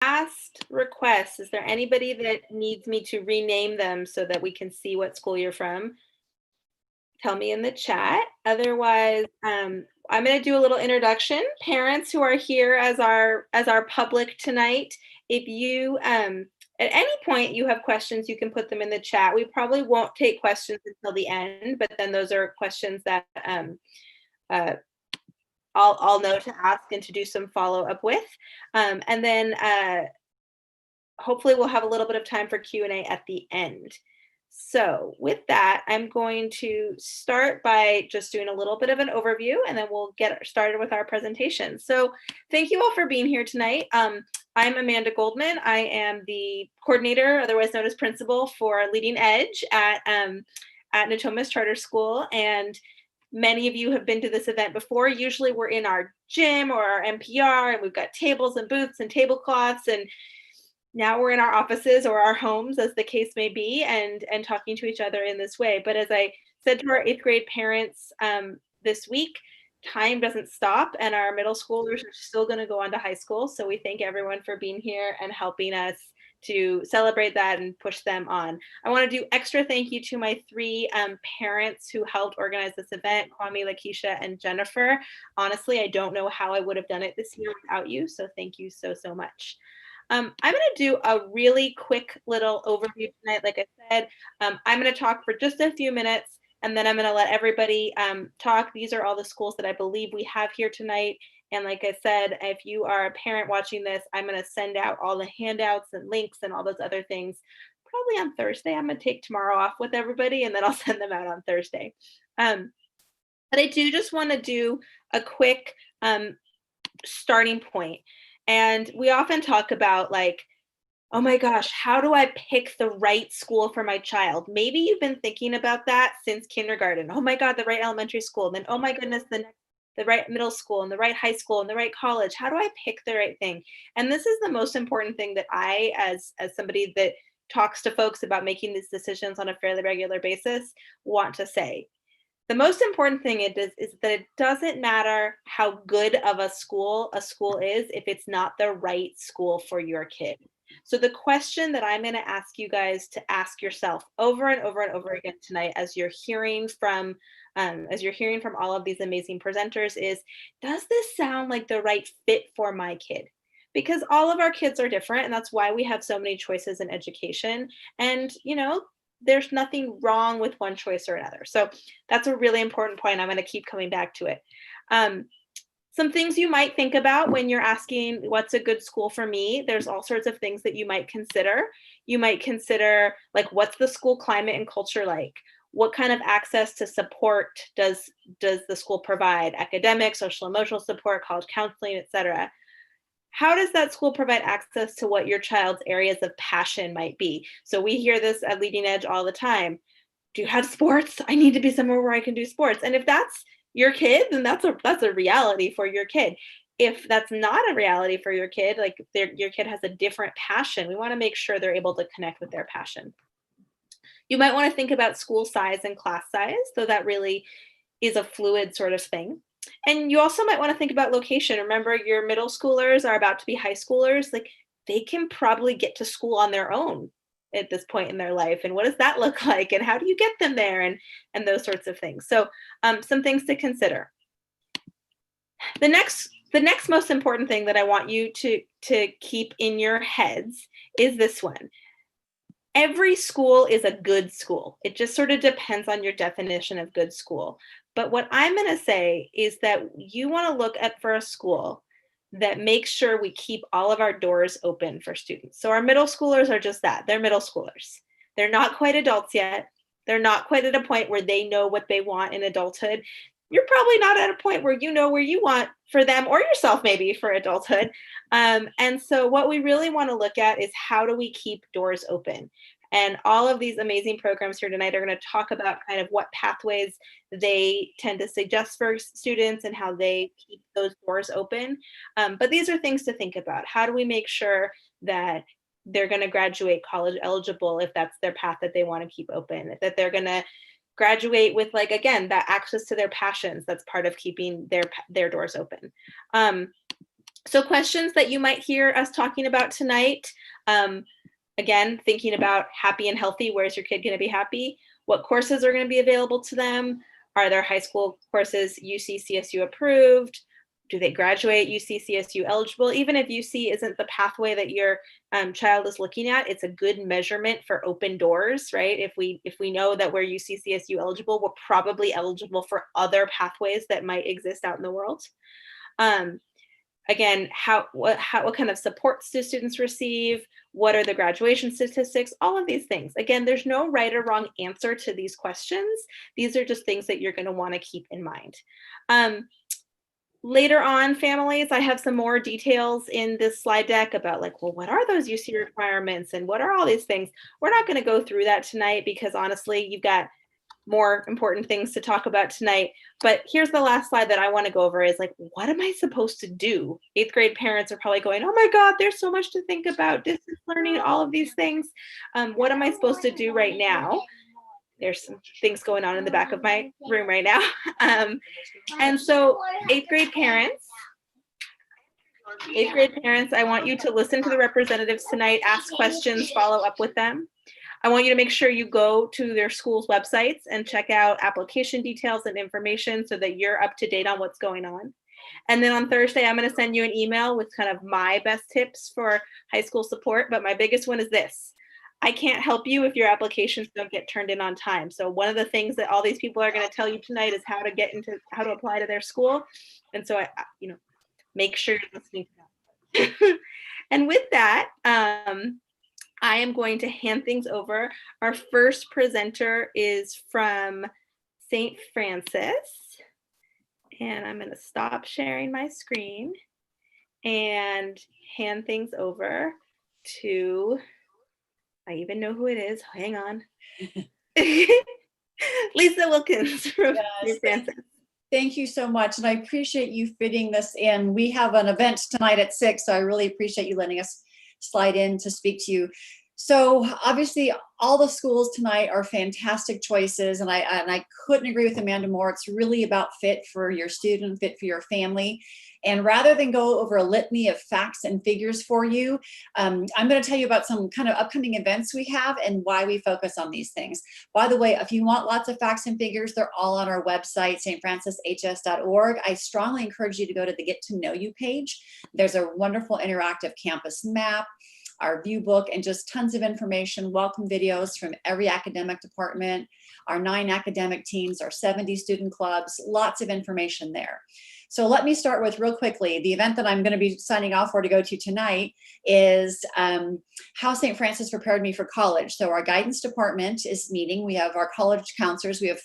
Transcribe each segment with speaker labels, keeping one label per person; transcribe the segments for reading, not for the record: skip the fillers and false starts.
Speaker 1: last request, is there anybody that needs me to rename them so that we can see what school you're from? Tell me in the chat. Otherwise, I'm going to do a little introduction. Parents who are here as our public tonight, if you at any point you have questions, you can put them in the chat. We probably won't take questions until the end, but then those are questions that uh, I'll know to ask and to do some follow up with. And then hopefully we'll have a little bit of time for Q&A at the end. So with that, I'm going to start by just doing a little bit of an overview, and then we'll get started with our presentation. So thank you all for being here tonight. I'm Amanda Goldman. I am the coordinator, otherwise known as principal, for Leading Edge at Natomas Charter School. And many of you have been to this event before. Usually we're in our gym or our NPR, and we've got tables and booths and tablecloths, and now we're in our offices or our homes, as the case may be, and talking to each other in this way. But as I said to our 8th grade parents this week, time doesn't stop, and our middle schoolers are still going to go on to high school. So we thank everyone for being here and helping us to celebrate that and push them on. I want to do extra thank you to my 3 parents who helped organize this event, Kwame, Lakeisha, and Jennifer. Honestly, I don't know how I would have done it this year without you, so thank you so, so much. I'm going to do a really quick little overview tonight. Like I said, I'm going to talk for just a few minutes, and then I'm going to let everybody talk. These are all the schools that I believe we have here tonight. And like I said, if you are a parent watching this, I'm going to send out all the handouts and links and all those other things probably on Thursday. I'm going to take tomorrow off with everybody, and then I'll send them out on Thursday. But I do just want to do a quick starting point. And we often talk about like, oh my gosh, how do I pick the right school for my child? Maybe you've been thinking about that since kindergarten. Oh my God, the right elementary school. Then, oh my goodness, the right middle school and the right high school and the right college. How do I pick the right thing? And this is the most important thing that I, as somebody that talks to folks about making these decisions on a fairly regular basis, want to say. The most important thing is that it doesn't matter how good of a school is if it's not the right school for your kid. So the question that I'm going to ask you guys to ask yourself over and over and over again tonight, as you're hearing from all of these amazing presenters, is, does this sound like the right fit for my kid? Because all of our kids are different, and that's why we have so many choices in education. And there's nothing wrong with one choice or another. So that's a really important point. I'm going to keep coming back to it. Some things you might think about when you're asking what's a good school for me. There's all sorts of things that you might consider. You might consider, like, what's the school climate and culture like? What kind of access to support does the school provide? Academic, social, emotional support, college counseling, etc. How does that school provide access to what your child's areas of passion might be? So we hear this at Leading Edge all the time. Do you have sports? I need to be somewhere where I can do sports. And if that's your kid, then that's a reality for your kid. If that's not a reality for your kid, like your kid has a different passion, we want to make sure they're able to connect with their passion. You might want to think about school size and class size, though that really is a fluid sort of thing. And you also might want to think about location. Remember, your middle schoolers are about to be high schoolers. Like, they can probably get to school on their own at this point in their life. And what does that look like? And how do you get them there? And those sorts of things. So some things to consider. The next most important thing that I want you to keep in your heads is this one. Every school is a good school. It just sort of depends on your definition of good school. But what I'm going to say is that you want to look for a school that makes sure we keep all of our doors open for students. So our middle schoolers are just that. They're middle schoolers. They're not quite adults yet. They're not quite at a point where they know what they want in adulthood. You're probably not at a point where you know where you want for them or yourself maybe for adulthood. And so what we really want to look at is, how do we keep doors open? And all of these amazing programs here tonight are going to talk about kind of what pathways they tend to suggest for students and how they keep those doors open. But these are things to think about. How do we make sure that they're going to graduate college eligible if that's their path that they want to keep open, that they're going to graduate with, like, again, that access to their passions that's part of keeping their doors open. So questions that you might hear us talking about tonight, again, thinking about happy and healthy, where's your kid going to be happy? What courses are going to be available to them? Are their high school courses UC-CSU approved? Do they graduate UC-CSU eligible? Even if UC isn't the pathway that your child is looking at, it's a good measurement for open doors, right? If we know that we're UC-CSU eligible, we're probably eligible for other pathways that might exist out in the world. Again, what kind of supports do students receive? What are the graduation statistics? All of these things. Again, there's no right or wrong answer to these questions. These are just things that you're going to want to keep in mind. Later on, families, I have some more details in this slide deck about like, well, what are those UC requirements and what are all these things? We're not going to go through that tonight because honestly, you've got more important things to talk about tonight. But here's the last slide that I want to go over is like, what am I supposed to do? 8th grade parents are probably going, oh my God, there's so much to think about. Distance learning, all of these things. What am I supposed to do right now? There's some things going on in the back of my room right now. And so 8th grade parents, I want you to listen to the representatives tonight, ask questions, follow up with them. I want you to make sure you go to their school's websites and check out application details and information so that you're up to date on what's going on. And then on Thursday, I'm going to send you an email with kind of my best tips for high school support. But my biggest one is this. I can't help you if your applications don't get turned in on time. So one of the things that all these people are going to tell you tonight is how to apply to their school. And so make sure you're listening to that. And with that, I am going to hand things over. Our first presenter is from St. Francis. And I'm going to stop sharing my screen and hand things over to, I even know who it is. Hang on. Lisa Wilkins from St. Francis.
Speaker 2: Thank you so much. And I appreciate you fitting this in. We have an event tonight at 6, so I really appreciate you letting us slide in to speak to you. So obviously all the schools tonight are fantastic choices, and I couldn't agree with Amanda more. It's really about fit for your student, fit for your family. And rather than go over a litany of facts and figures for you, I'm going to tell you about some kind of upcoming events we have and why we focus on these things. By the way, if you want lots of facts and figures, they're all on our website, stfrancishs.org. I strongly encourage you to go to the Get to Know You page. There's a wonderful interactive campus map, our view book, and just tons of information, welcome videos from every academic department, our 9 academic teams, our 70 student clubs, lots of information there. So let me start with real quickly, the event that I'm going to be signing off for to go to tonight is how St. Francis prepared me for college. So our guidance department is meeting. We have our college counselors. We have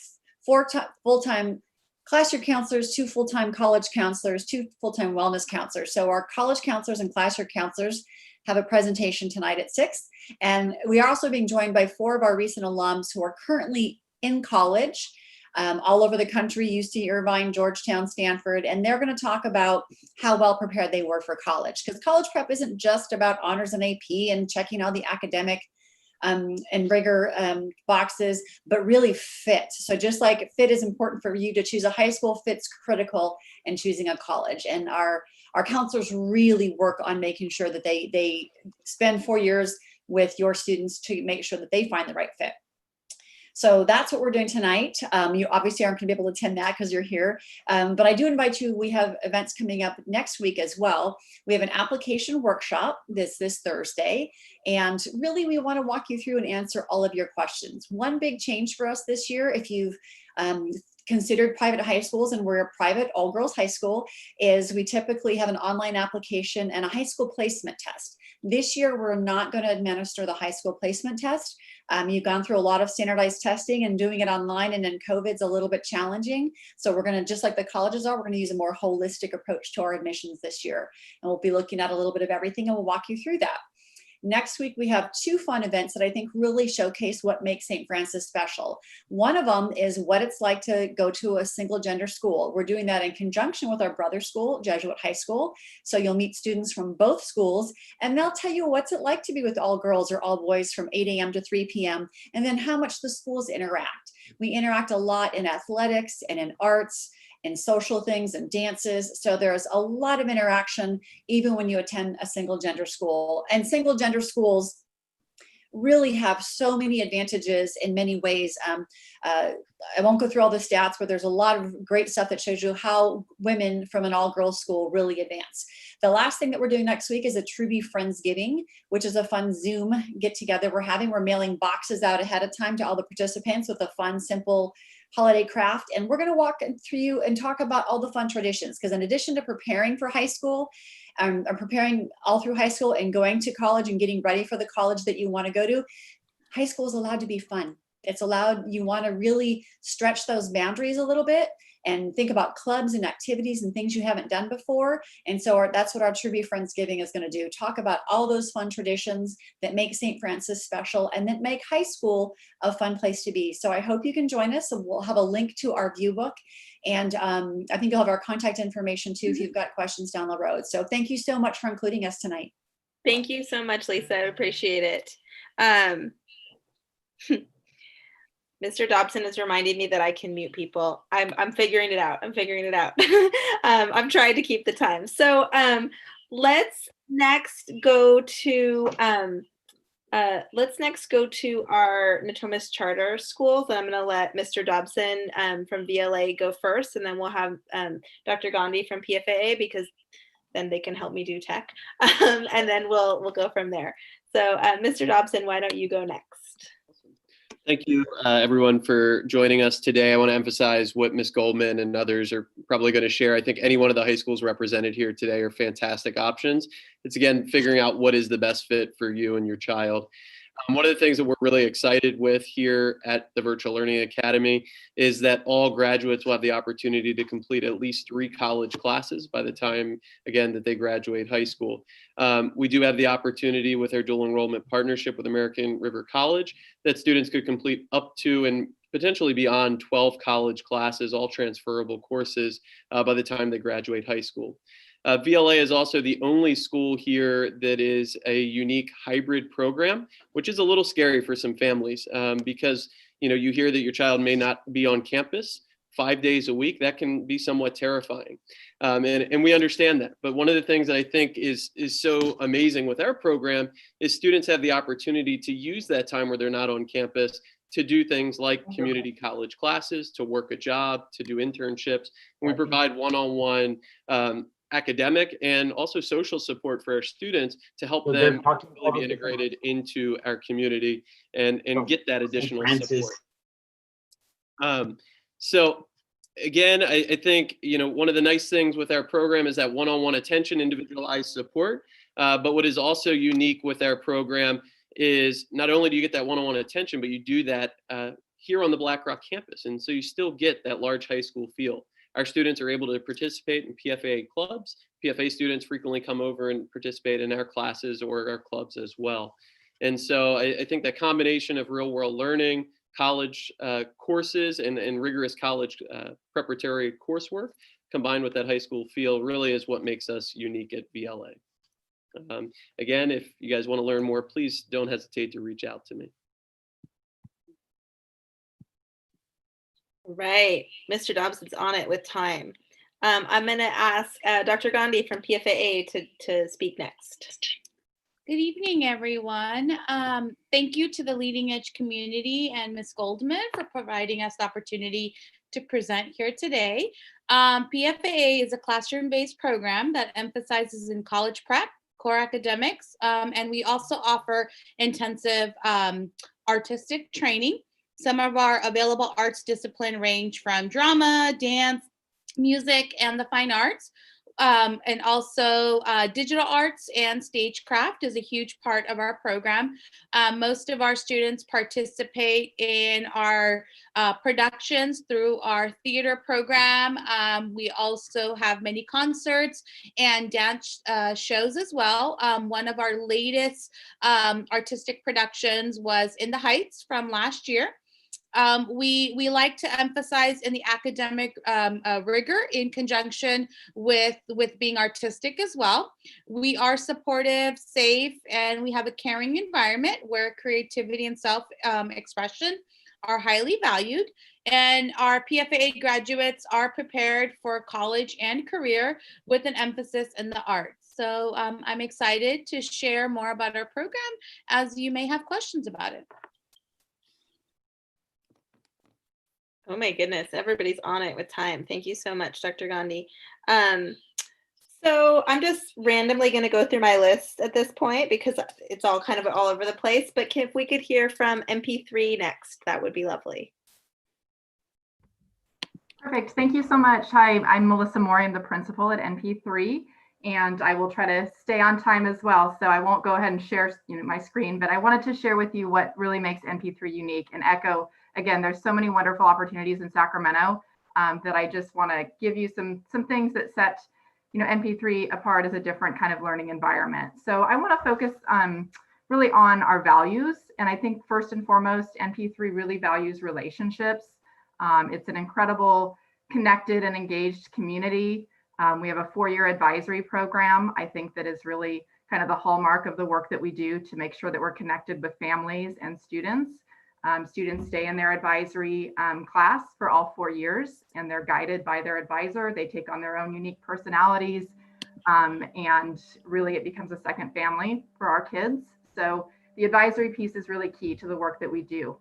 Speaker 2: 4 full-time classroom counselors, 2 full-time college counselors, 2 full-time wellness counselors. So our college counselors and classroom counselors have a presentation tonight at 6. And we are also being joined by 4 of our recent alums who are currently in college all over the country, UC Irvine, Georgetown, Stanford, and they're going to talk about how well prepared they were for college. Because college prep isn't just about honors and AP and checking all the academic and rigor boxes, but really fit. So just like fit is important for you to choose a high school, fit's critical in choosing a college. And our counselors really work on making sure that they spend 4 years with your students to make sure that they find the right fit. So that's what we're doing tonight. You obviously aren't going to be able to attend that because you're here. But I do invite you. We have events coming up next week as well. We have an application workshop this Thursday. And really, we want to walk you through and answer all of your questions. One big change for us this year, if you've considered private high schools, and we're a private all-girls high school, is we typically have an online application and a high school placement test. This year, we're not going to administer the high school placement test. You've gone through a lot of standardized testing, and doing it online and in COVID's a little bit challenging. So we're going to, just like the colleges are, we're going to use a more holistic approach to our admissions this year. And we'll be looking at a little bit of everything, and we'll walk you through that. Next week, we have 2 fun events that I think really showcase what makes St. Francis special. One of them is what it's like to go to a single gender school. We're doing that in conjunction with our brother school, Jesuit High School. So you'll meet students from both schools, and they'll tell you what's it like to be with all girls or all boys from 8 a.m. to 3 p.m. and then how much the schools interact. We interact a lot in athletics and in arts, and social things and dances. So there's a lot of interaction, even when you attend a single gender school. And single gender schools really have so many advantages in many ways. I won't go through all the stats, but there's a lot of great stuff that shows you how women from an all-girls school really advance. The last thing that we're doing next week is a True Be Friendsgiving, which is a fun Zoom get-together we're mailing boxes out ahead of time to all the participants with a fun, simple holiday craft. And we're going to walk through you and talk about all the fun traditions, because in addition to preparing for high school, or preparing all through high school and going to college and getting ready for the college that you want to go to, high school is allowed to be fun. It's allowed, you want to really stretch those boundaries a little bit and think about clubs and activities and things you haven't done before. And so that's what our True Be Friendsgiving is going to do. Talk about all those fun traditions that make St. Francis special and that make high school a fun place to be. So I hope you can join us. So we'll have a link to our view book. And I think you'll have our contact information too if you've got questions down the road. So thank you so much for including us tonight.
Speaker 1: Thank you so much, Lisa. I appreciate it. Mr. Dobson is reminding me that I can mute people. I'm figuring it out. I'm trying to keep the time. So let's next go to our Natomas Charter Schools. And I'm going to let Mr. Dobson from VLA go first, and then we'll have Dr. Gandhi from PFAA, because then they can help me do tech, and then we'll go from there. So Mr. Dobson, why don't you go next?
Speaker 3: Thank you, everyone, for joining us today. I want to emphasize what Ms. Goldman and others are probably going to share. I think any one of the high schools represented here today are fantastic options. It's, again, figuring out what is the best fit for you and your child. One of the things that we're really excited with here at the Virtual Learning Academy is that all graduates will have the opportunity to complete at least 3 college classes by the time, again, that they graduate high school. We do have the opportunity with our dual enrollment partnership with American River College that students could complete up to and potentially beyond 12 college classes, all transferable courses, by the time they graduate high school. VLA is also the only school here that is a unique hybrid program, which is a little scary for some families because you hear that your child may not be on campus 5 days a week. That can be somewhat terrifying, and we understand that. But one of the things that I think is so amazing with our program is students have the opportunity to use that time where they're not on campus to do things like community college classes, to work a job, to do internships. And we provide one-on-one academic and also social support for our students to help them really be integrated into our community and get that additional support. So again, I think, one of the nice things with our program is that one-on-one attention, individualized support. But what is also unique with our program is not only do you get that one-on-one attention, but you do that here on the Black Rock campus. And so you still get that large high school feel. Our students are able to participate in PFAA clubs. PFA students frequently come over and participate in our classes or our clubs as well. And so I think that combination of real world learning, college courses, and rigorous college preparatory coursework combined with that high school feel really is what makes us unique at VLA. Again, if you guys want to learn more, please don't hesitate to reach out to me.
Speaker 1: Right. Mr. Dobson's on it with time. I'm going to ask Dr. Gandhi from PFAA to speak next.
Speaker 4: Good evening, everyone. Thank you to the Leading Edge community and Ms. Goldman for providing us the opportunity to present here today. PFAA is a classroom-based program that emphasizes in college prep, core academics, and we also offer intensive artistic training. Some of our available arts discipline range from drama, dance, music, and the fine arts. And also digital arts and stagecraft is a huge part of our program. Most of our students participate in our productions through our theater program. We also have many concerts and dance shows as well. One of our latest artistic productions was In the Heights from last year. We like to emphasize in the academic rigor in conjunction with being artistic as well. We are supportive, safe, and we have a caring environment where creativity and self-expression are highly valued, and our PFAA graduates are prepared for college and career with an emphasis in the arts. So I'm excited to share more about our program as you may have questions about it.
Speaker 1: Oh my goodness, everybody's on it with time. Thank you so much, Dr. Gandhi. So I'm just randomly going to go through my list at this point because it's all kind of all over the place. But if we could hear from MP3 next, that would be lovely.
Speaker 5: Perfect. Thank you so much. Hi, I'm Melissa Moore. I'm the principal at NP3, and I will try to stay on time as well. So I won't go ahead and share my screen, but I wanted to share with you what really makes NP3 unique and echo, again, there's so many wonderful opportunities in Sacramento that I just want to give you some things that set NP3 apart as a different kind of learning environment. So I want to focus really on our values. And I think first and foremost, NP3 really values relationships. It's an incredible, connected and engaged community. We have a 4-year advisory program. I think that is really kind of the hallmark of the work that we do to make sure that we're connected with families and students. Students stay in their advisory class for all 4 years, and they're guided by their advisor. They take on their own unique personalities, and really it becomes a second family for our kids. So the advisory piece is really key to the work that we do.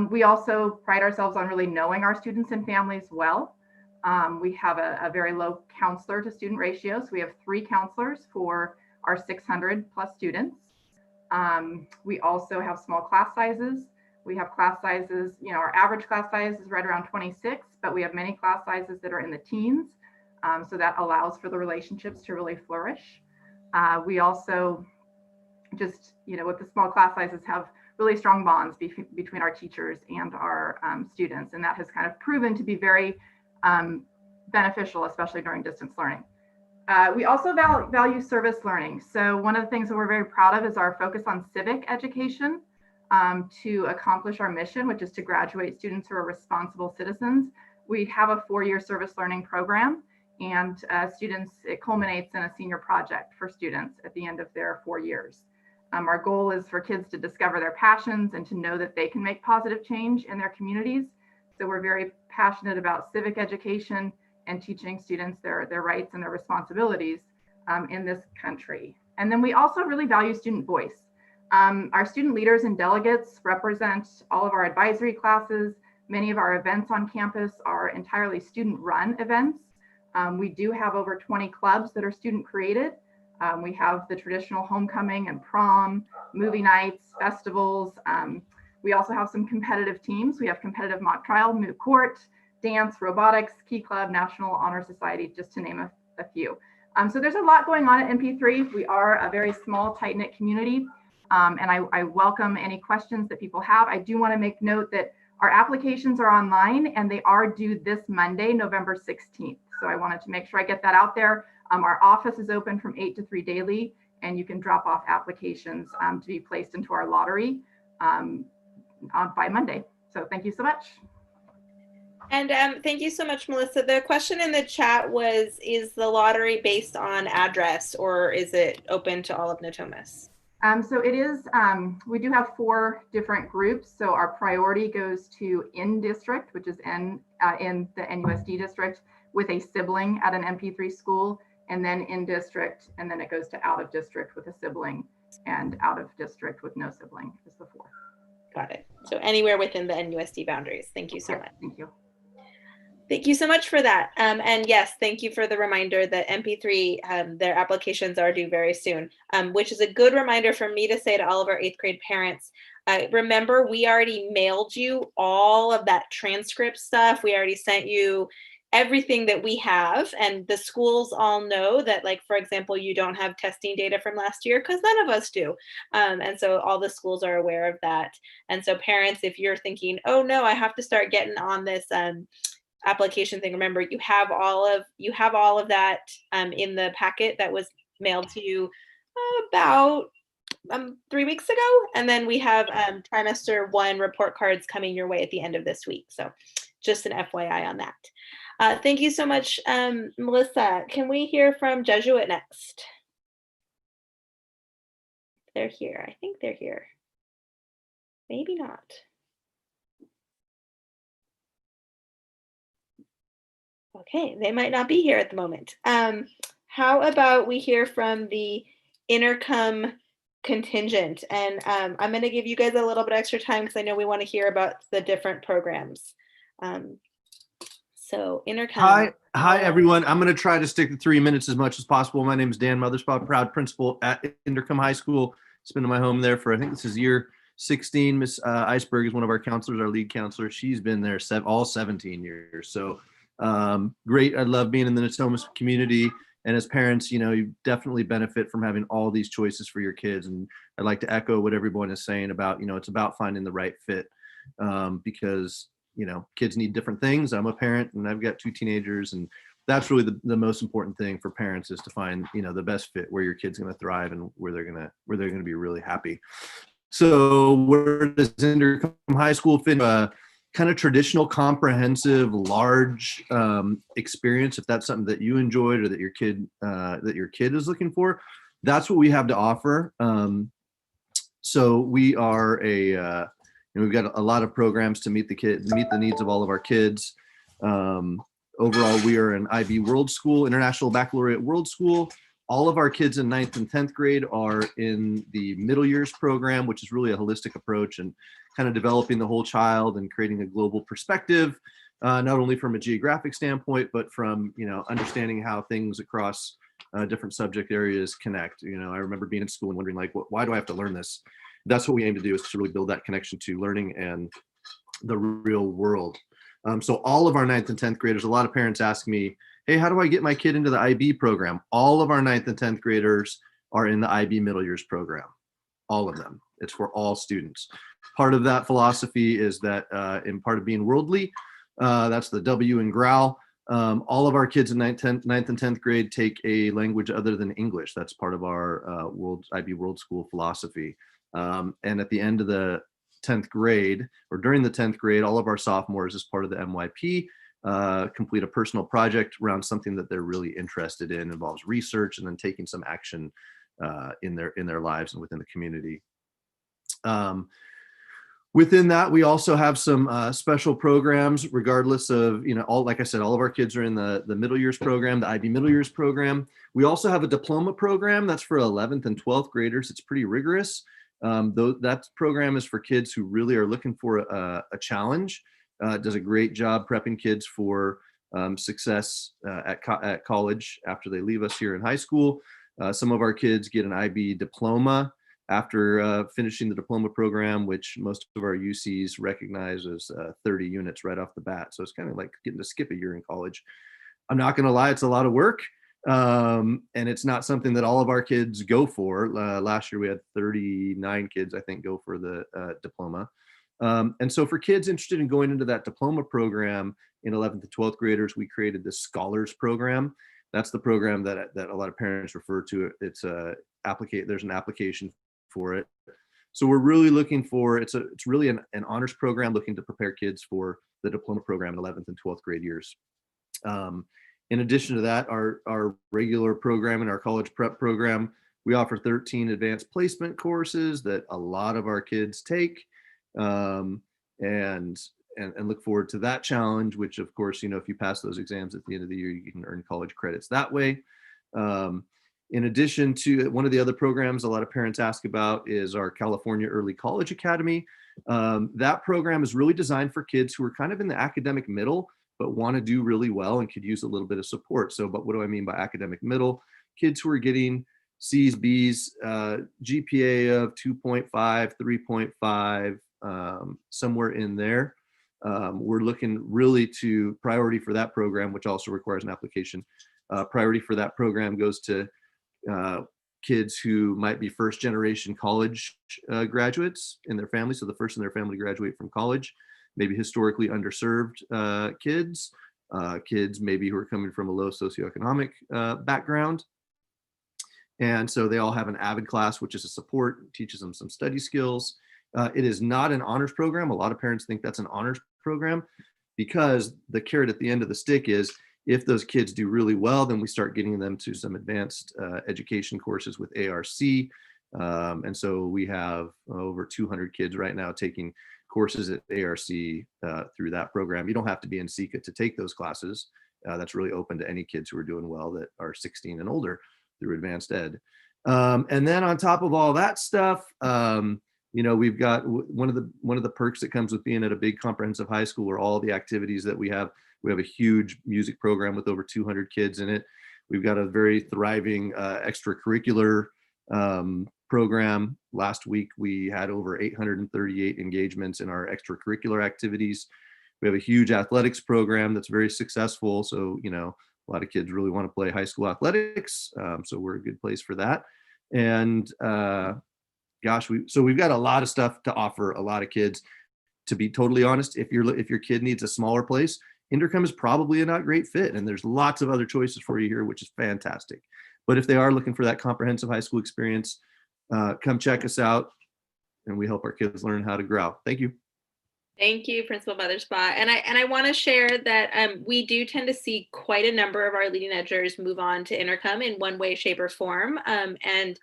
Speaker 5: We also pride ourselves on really knowing our students and families well. We have a very low counselor to student ratio. So we have 3 counselors for our 600 plus students. We also have small class sizes. We have class sizes, our average class size is right around 26, but we have many class sizes that are in the teens. So that allows for the relationships to really flourish. We also just, with the small class sizes, have really strong bonds between our teachers and our students. And that has kind of proven to be very beneficial, especially during distance learning. We also value service learning. So one of the things that we're very proud of is our focus on civic education to accomplish our mission, which is to graduate students who are responsible citizens. We have a 4-year service learning program, and it culminates in a senior project for students at the end of their 4 years. Our goal is for kids to discover their passions and to know that they can make positive change in their communities. So we're very passionate about civic education and teaching students their rights and their responsibilities in this country. And then we also really value student voice. Our student leaders and delegates represent all of our advisory classes. Many of our events on campus are entirely student-run events. We do have over 20 clubs that are student-created. We have the traditional homecoming and prom, movie nights, festivals. We also have some competitive teams. We have competitive mock trial, moot court, dance, robotics, Key Club, National Honor Society, just to name a few. So there's a lot going on at NP3. We are a very small, tight-knit community. And I welcome any questions that people have. I do want to make note that our applications are online and they are due this Monday, November 16th. So I wanted to make sure I get that out there. Our office is open from 8 to 3 daily, and you can drop off applications to be placed into our lottery by Monday. So thank you so much.
Speaker 1: And thank you so much, Melissa. The question in the chat was, is the lottery based on address or is it open to all of Natomas?
Speaker 5: So it is, we do have 4 different groups. So our priority goes to in-district, which is in the NUSD district with a sibling at an MP3 school, and then in-district, and then it goes to out-of-district with a sibling, and out-of-district with no sibling is the 4th.
Speaker 1: Got it. So anywhere within the NUSD boundaries. Thank you so much.
Speaker 5: Thank you.
Speaker 1: Thank you so much for that. And yes, thank you for the reminder that MP3, their applications are due very soon, which is a good reminder for me to say to all of our 8th grade parents, remember, we already mailed you all of that transcript stuff. We already sent you everything that we have, and the schools all know that, like, for example, you don't have testing data from last year because none of us do. And so all the schools are aware of that. And so parents, if you're thinking, oh no, I have to start getting on this application thing, remember, you have all of that in the packet that was mailed to you about 3 weeks ago. And then we have trimester 1 report cards coming your way at the end of this week. So just an FYI on that. Thank you so much, Melissa. Can we hear from Jesuit next? They're here. I think they're here. Maybe not. Okay, they might not be here at the moment. How about we hear from the Intercom contingent? And I'm going to give you guys a little bit extra time because I know we want to hear about the different programs. Um, so Intercom.
Speaker 6: Hi everyone. I'm going to try to stick to 3 minutes as much as possible. My name is Dan Mothersbaugh, proud principal at Intercom High School. It's been in my home there for, I think this is year 16. Miss Iceberg is one of our counselors, our lead counselor. She's been there all 17 years. So great. I love being in the Natomas community. And as parents, you definitely benefit from having all these choices for your kids. And I'd like to echo what everyone is saying about, it's about finding the right fit because kids need different things. I'm a parent and I've got 2 teenagers, and that's really the most important thing for parents is to find, the best fit where your kid's going to thrive and where they're going to be really happy. So where does Intercom High School fit? Kind of traditional, comprehensive, large experience. If that's something that you enjoyed or that your kid is looking for, that's what we have to offer. So we are we've got a lot of programs to meet the needs of all of our kids. Overall, we are an IB World School, International Baccalaureate World School. All of our kids in 9th and 10th grade are in the middle years program, which is really a holistic approach and kind of developing the whole child and creating a global perspective, not only from a geographic standpoint, but from, understanding how things across different subject areas connect. I remember being in school and wondering, like, why do I have to learn this? That's what we aim to do, is to really build that connection to learning and the real world. So all of our 9th and 10th graders, a lot of parents ask me, hey, how do I get my kid into the IB program? All of our 9th and 10th graders are in the IB middle years program. All of them. It's for all students. Part of that philosophy is that in part of being worldly, that's the W in growl. All of our kids in 9th and 10th grade take a language other than English. That's part of our IB World School philosophy. And at the end of the 10th grade, or during the 10th grade, all of our sophomores, as part of the MYP, complete a personal project around something that they're really interested in, involves research and then taking some action in their lives and within the community. Within that, we also have some special programs, regardless of, like I said, all of our kids are in the middle years program, the IB middle years program. We also have a diploma program that's for 11th and 12th graders. It's pretty rigorous. That program is for kids who really are looking for a challenge. It does a great job prepping kids for success at college after they leave us here in high school. Some of our kids get an IB diploma after finishing the diploma program, which most of our UCs recognize as 30 units right off the bat. So it's kind of like getting to skip a year in college. I'm not going to lie, it's a lot of work. And it's not something that all of our kids go for. Last year we had 39 kids, I think, go for the diploma. And so for kids interested in going into that diploma program in 11th and 12th graders, we created this scholars program. That's the program that a lot of parents refer to. It's there's an application for it. So we're really looking for, it's really an honors program looking to prepare kids for the diploma program in 11th and 12th grade years. In addition to that, our regular program and our college prep program, we offer 13 advanced placement courses that a lot of our kids take, and look forward to that challenge, which of course, if you pass those exams at the end of the year, you can earn college credits that way. In addition to one of the other programs a lot of parents ask about is our California Early College Academy. That program is really designed for kids who are kind of in the academic middle, but want to do really well and could use a little bit of support. So, but what do I mean by academic middle? Kids who are getting C's, B's, GPA of 2.5, 3.5, somewhere in there. We're looking really to priority for that program, which also requires an application. Priority for that program goes to kids who might be first generation college graduates in their family. So the first in their family to graduate from college, maybe historically underserved kids maybe who are coming from a low socioeconomic background. And so they all have an AVID class, which is a support, teaches them some study skills. It is not an honors program. A lot of parents think that's an honors program because the carrot at the end of the stick is if those kids do really well, then we start getting them to some advanced education courses with ARC. And so we have over 200 kids right now taking courses at ARC through that program. You don't have to be in SECA to take those classes. That's really open to any kids who are doing well that are 16 and older through advanced ed. And then on top of all that stuff, we've got one of the perks that comes with being at a big comprehensive high school are all the activities that we have. We have a huge music program with over 200 kids in it. We've got a very thriving extracurricular program. Last week, we had over 838 engagements in our extracurricular activities. We have a huge athletics program that's very successful. So, a lot of kids really want to play high school athletics. So we're a good place for that. And we've got a lot of stuff to offer a lot of kids. To be totally honest, if your kid needs a smaller place, Intercom is probably a not great fit. And there's lots of other choices for you here, which is fantastic. But if they are looking for that comprehensive high school experience, come check us out, and we help our kids learn how to grow. Thank you.
Speaker 1: Thank you, Principal Mothersbaugh. And I want to share that we do tend to see quite a number of our leading edgers move on to Intercom in one way, shape, or form. And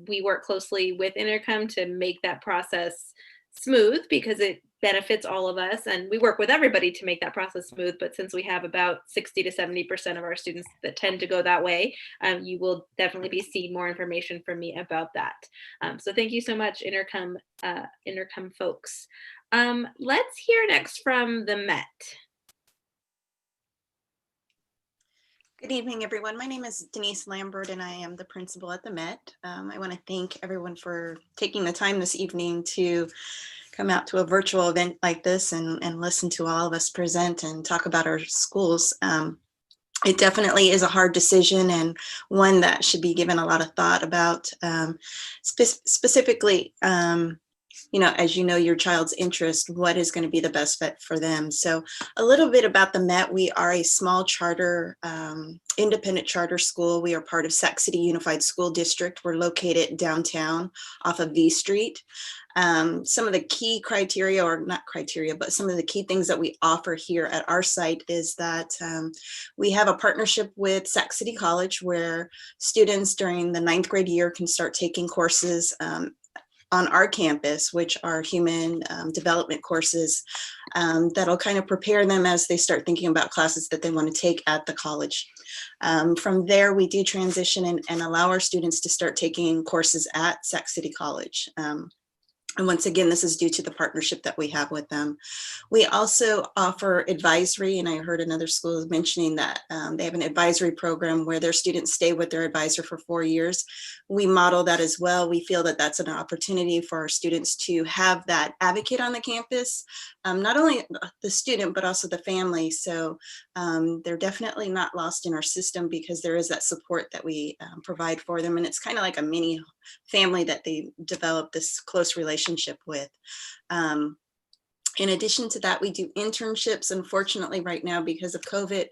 Speaker 1: we work closely with Intercom to make that process smooth because it benefits all of us. And we work with everybody to make that process smooth. But since we have about 60 to 70% of our students that tend to go that way, you will definitely be seeing more information from me about that. So thank you so much, Intercom folks. Let's hear next from the Met.
Speaker 7: Good evening, everyone. My name is Denise Lambert, and I am the principal at the Met. I want to thank everyone for taking the time this evening to come out to a virtual event like this and listen to all of us present and talk about our schools. It definitely is a hard decision and one that should be given a lot of thought about, specifically, as you know, your child's interest, what is going to be the best fit for them. So a little bit about the Met. We are a small charter, independent charter school. We are part of Sac City Unified School District. We're located downtown off of V Street. Some of the key criteria, or not criteria, but some of the key things that we offer here at our site is that we have a partnership with Sac City College where students during the 9th grade year can start taking courses on our campus, which are human development courses that'll kind of prepare them as they start thinking about classes that they want to take at the college. From there, we do transition and allow our students to start taking courses at Sac City College. And once again, this is due to the partnership that we have with them. We also offer advisory, and I heard another school mentioning that they have an advisory program where their students stay with their advisor for 4 years. We model that as well. We feel that that's an opportunity for our students to have that advocate on the campus, not only the student, but also the family. So they're definitely not lost in our system because there is that support that we provide for them. And it's kind of like a mini family that they develop this close relationship with. In addition to that, we do internships. Unfortunately, right now, because of COVID,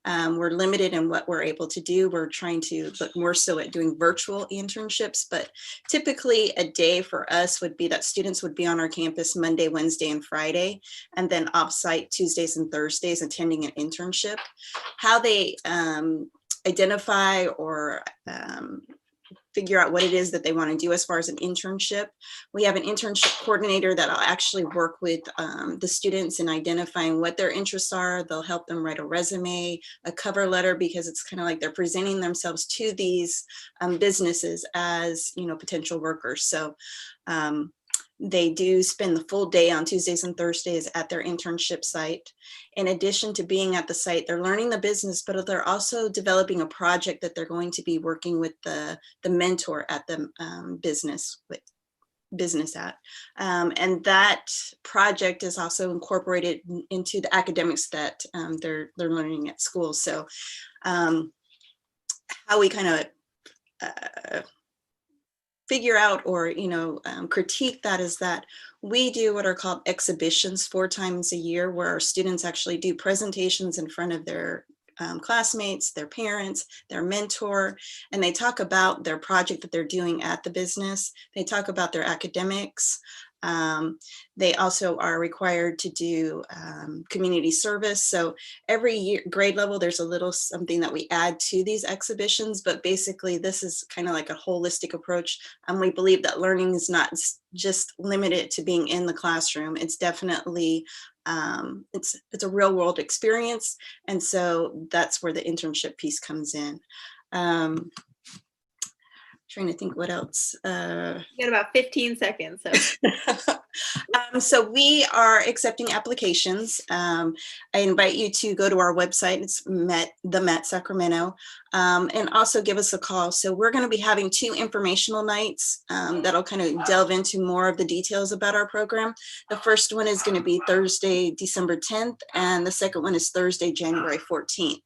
Speaker 7: we're limited in what we're able to do. We're trying to look more so at doing virtual internships, but typically a day for us would be that students would be on our campus Monday, Wednesday, and Friday, and then offsite Tuesdays and Thursdays attending an internship. How they identify or figure out what it is that they want to do as far as an internship. We have an internship coordinator that'll actually work with the students in identifying what their interests are. They'll help them write a resume, a cover letter, because it's kind of like they're presenting themselves to these businesses as, potential workers. So they do spend the full day on Tuesdays and Thursdays at their internship site. In addition to being at the site, they're learning the business, but they're also developing a project that they're going to be working with the mentor at the business at. And that project is also incorporated into the academics that they're learning at school. So how we kind of figure out or critique that is that we do what are called exhibitions 4 times a year, where our students actually do presentations in front of their classmates, their parents, their mentor, and they talk about their project that they're doing at the business. They talk about their academics. They also are required to do community service. So every year, grade level, there's a little something that we add to these exhibitions, but basically this is kind of like a holistic approach. And we believe that learning is not just limited to being in the classroom. It's definitely, it's a real world experience. And so that's where the internship piece comes in. Trying to think what else.
Speaker 1: You got about 15 seconds. So.
Speaker 7: So we are accepting applications. I invite you to go to our website. It's the Met Sacramento, and also give us a call. So we're going to be having 2 informational nights that'll kind of delve into more of the details about our program. The first one is going to be Thursday, December 10th, and the second one is Thursday, January 14th.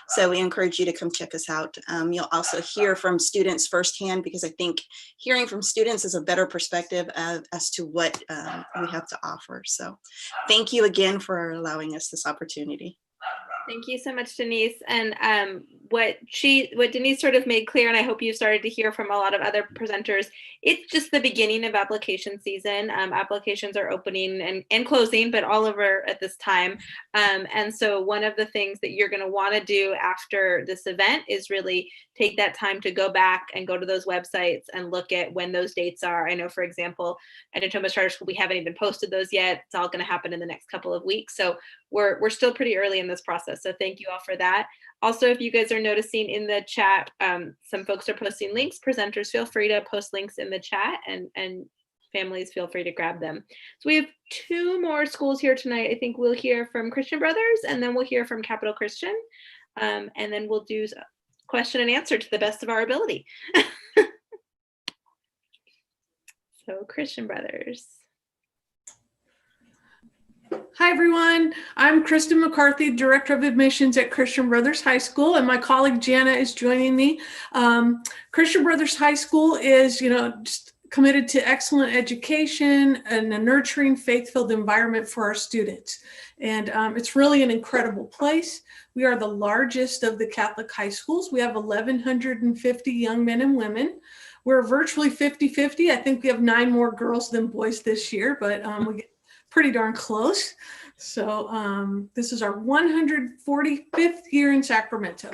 Speaker 7: So we encourage you to come check us out. You'll also hear from students firsthand, because I think hearing from students is a better perspective as to what we have to offer. So thank you again for allowing us this opportunity.
Speaker 1: Thank you so much, Denise. And what Denise sort of made clear, and I hope you started to hear from a lot of other presenters, it's just the beginning of application season. Applications are opening and closing, but all over at this time. And so one of the things that you're going to want to do after this event is really take that time to go back and go to those websites and look at when those dates are. I know, for example, at Natoma Charter School, we haven't even posted those yet. It's all going to happen in the next couple of weeks. So we're still pretty early in this process. So thank you all for that. Also, if you guys are noticing in the chat, some folks are posting links. Presenters, feel free to post links in the chat, and families, feel free to grab them. So we have 2 more schools here tonight. I think we'll hear from Christian Brothers, and then we'll hear from Capital Christian. And then we'll do question and answer to the best of our ability. So Christian Brothers.
Speaker 8: Hi, everyone. I'm Kristen McCarthy, Director of Admissions at Christian Brothers High School, and my colleague Jana is joining me. Christian Brothers High School is, just committed to excellent education and a nurturing, faith-filled environment for our students. And it's really an incredible place. We are the largest of the Catholic high schools. We have 1,150 young men and women. We're virtually 50-50. I think we have 9 more girls than boys this year, but we get pretty darn close. So this is our 145th year in Sacramento.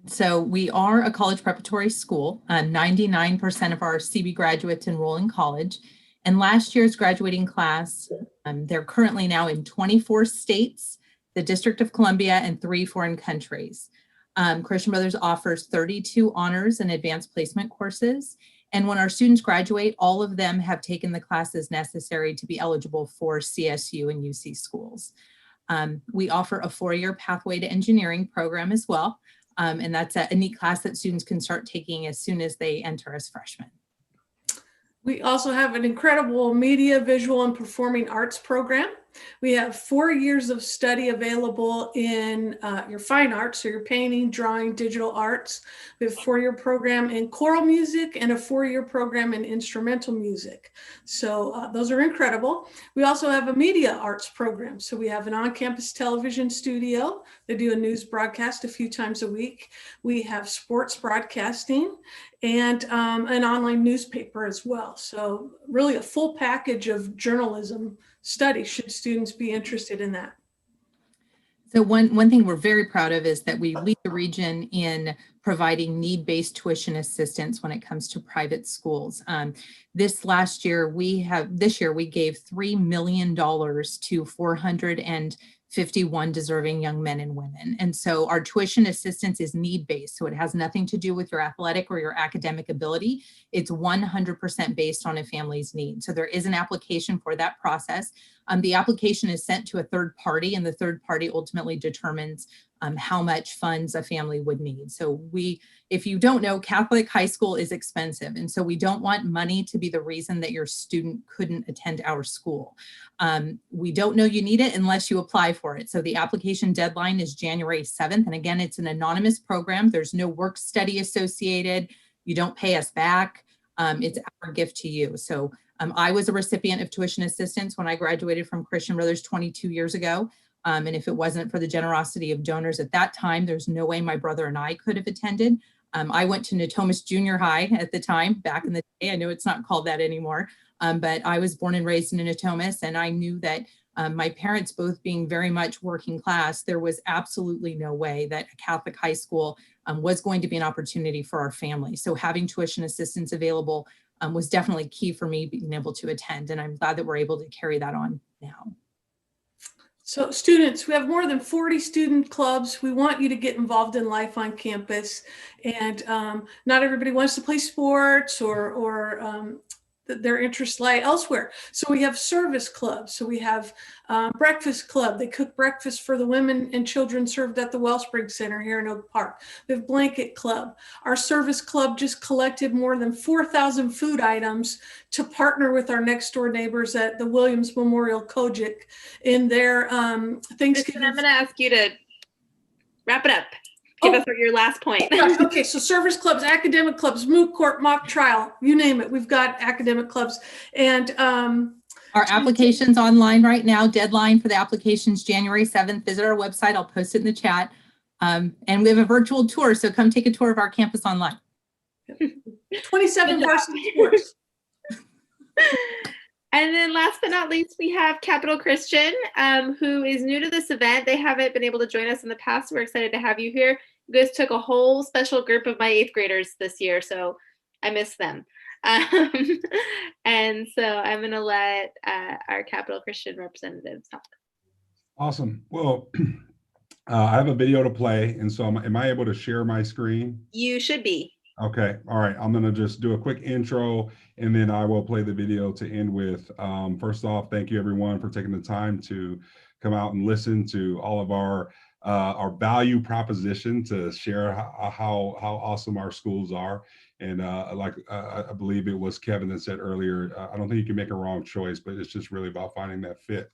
Speaker 9: So we are a college preparatory school. 99% of our CB graduates enroll in college. And last year's graduating class, they're currently now in 24 states, the District of Columbia, and 3 foreign countries. Christian Brothers offers 32 honors and advanced placement courses. And when our students graduate, all of them have taken the classes necessary to be eligible for CSU and UC schools. We offer a 4-year pathway to engineering program as well. And that's a neat class that students can start taking as soon as they enter as freshmen.
Speaker 8: We also have an incredible media, visual, and performing arts program. We have 4 years of study available in your fine arts, so your painting, drawing, digital arts. We have a 4-year program in choral music and a 4-year program in instrumental music. So those are incredible. We also have a media arts program. So we have an on-campus television studio. They do a news broadcast a few times a week. We have sports broadcasting and an online newspaper as well. So really a full package of journalism study should students be interested in that.
Speaker 9: So one thing we're very proud of is that we lead the region in providing need-based tuition assistance when it comes to private schools. This year we gave $3 million to 451 deserving young men and women. And so our tuition assistance is need-based. So it has nothing to do with your athletic or your academic ability. It's 100% based on a family's need. So there is an application for that process. The application is sent to a third party, and the third party ultimately determines how much funds a family would need. So if you don't know, Catholic high school is expensive. And so we don't want money to be the reason that your student couldn't attend our school. We don't know you need it unless you apply for it. So the application deadline is January 7th. And again, it's an anonymous program. There's no work study associated. You don't pay us back. It's our gift to you. So I was a recipient of tuition assistance when I graduated from Christian Brothers 22 years ago. And if it wasn't for the generosity of donors at that time, there's no way my brother and I could have attended. I went to Natomas Junior High at the time, back in the day. I know it's not called that anymore, but I was born and raised in Natomas, and I knew that my parents both being very much working class, there was absolutely no way that a Catholic high school was going to be an opportunity for our family. So having tuition assistance available was definitely key for me being able to attend, and I'm glad that we're able to carry that on now.
Speaker 8: So students, we have more than 40 student clubs. We want you to get involved in life on campus. And not everybody wants to play sports or their interests lie elsewhere. So we have service clubs. So we have breakfast club. They cook breakfast for the women and children served at the Wellspring Center here in Oak Park. We have blanket club. Our service club just collected more than 4,000 food items to partner with our next door neighbors at the Williams Memorial Kojic in their Thanksgiving.
Speaker 1: I'm going to ask you to wrap it up. Give us your last point.
Speaker 8: Okay, so service clubs, academic clubs, moot court, mock trial, you name it. We've got academic clubs. And
Speaker 9: our application's online right now. Deadline for the application's January 7th. Visit our website. I'll post it in the chat. And we have a virtual tour, so come take a tour of our campus online.
Speaker 8: 27 varsity sports.
Speaker 1: And then last but not least, we have Capital Christian, who is new to this event. They haven't been able to join us in the past. We're excited to have you here. You guys took a whole special group of my 8th graders this year, so I miss them. And so I'm going to let our Capital Christian representatives talk.
Speaker 10: Awesome. Well, I have a video to play, and so am I able to share my screen?
Speaker 1: You should be.
Speaker 10: Okay. All right. I'm going to just do a quick intro, and then I will play the video to end with. First off, thank you everyone for taking the time to come out and listen to all of our value proposition to share how awesome our schools are. And I believe it was Kevin that said earlier, I don't think you can make a wrong choice, but it's just really about finding that fit.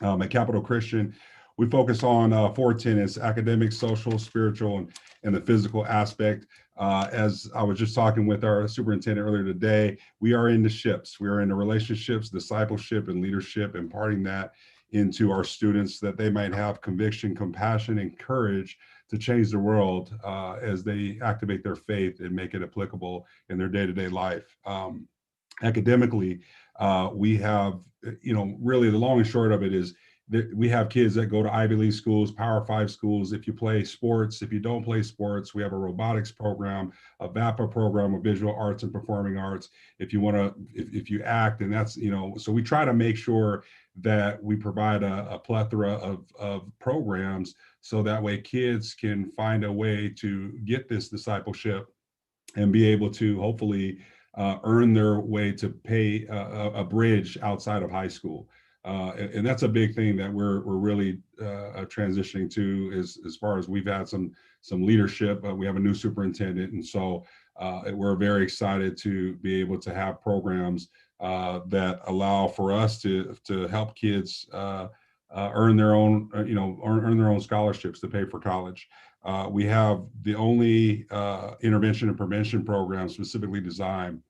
Speaker 10: At Capital Christian, we focus on 4 tenets: academic, social, spiritual, and the physical aspect. As I was just talking with our superintendent earlier today, we are in the ships. We are in the relationships, discipleship, and leadership, imparting that into our students that they might have conviction, compassion, and courage to change the world as they activate their faith and make it applicable in their day-to-day life. Academically, we have, really the long and short of it is we have kids that go to Ivy League schools, Power 5 schools. If you play sports, if you don't play sports, we have a robotics program, a VAPA program, a visual arts and performing arts. If you want to, if you act, and that's, so we try to make sure that we provide a plethora of programs so that way kids can find a way to get this discipleship and be able to hopefully earn their way to pay a bridge outside of high school. And that's a big thing that we're really transitioning to as far as we've had some leadership. We have a new superintendent, and so we're very excited to be able to have programs that allow for us to help kids earn their own, earn their own scholarships to pay for college. We have the only intervention and prevention program specifically designed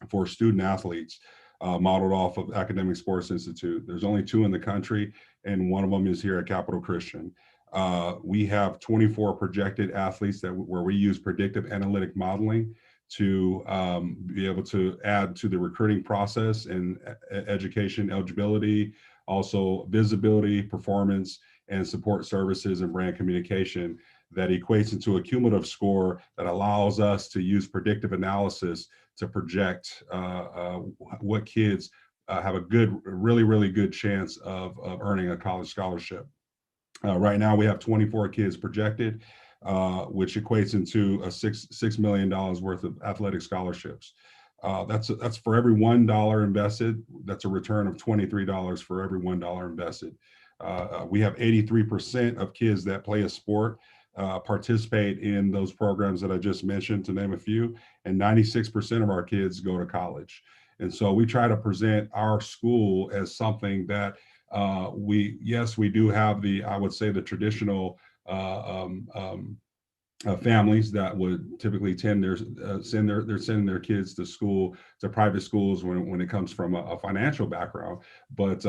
Speaker 10: for student athletes. Modeled off of Academic Sports Institute. There's only 2 in the country, and one of them is here at Capital Christian. We have 24 projected athletes where we use predictive analytic modeling to be able to add to the recruiting process and education eligibility, also visibility, performance, and support services and brand communication that equates into a cumulative score that allows us to use predictive analysis to project what kids have a really good chance of earning a college scholarship. Right now we have 24 kids projected, which equates into a $6 million worth of athletic scholarships. That's for every $1 invested, that's a return of $23 for every $1 invested. We have 83% of kids that play a sport participate in those programs that I just mentioned, to name a few, and 96% of our kids go to college. And so we try to present our school as something that we do have I would say the traditional families that would typically sending their kids to school, to private schools when it comes from a financial background. But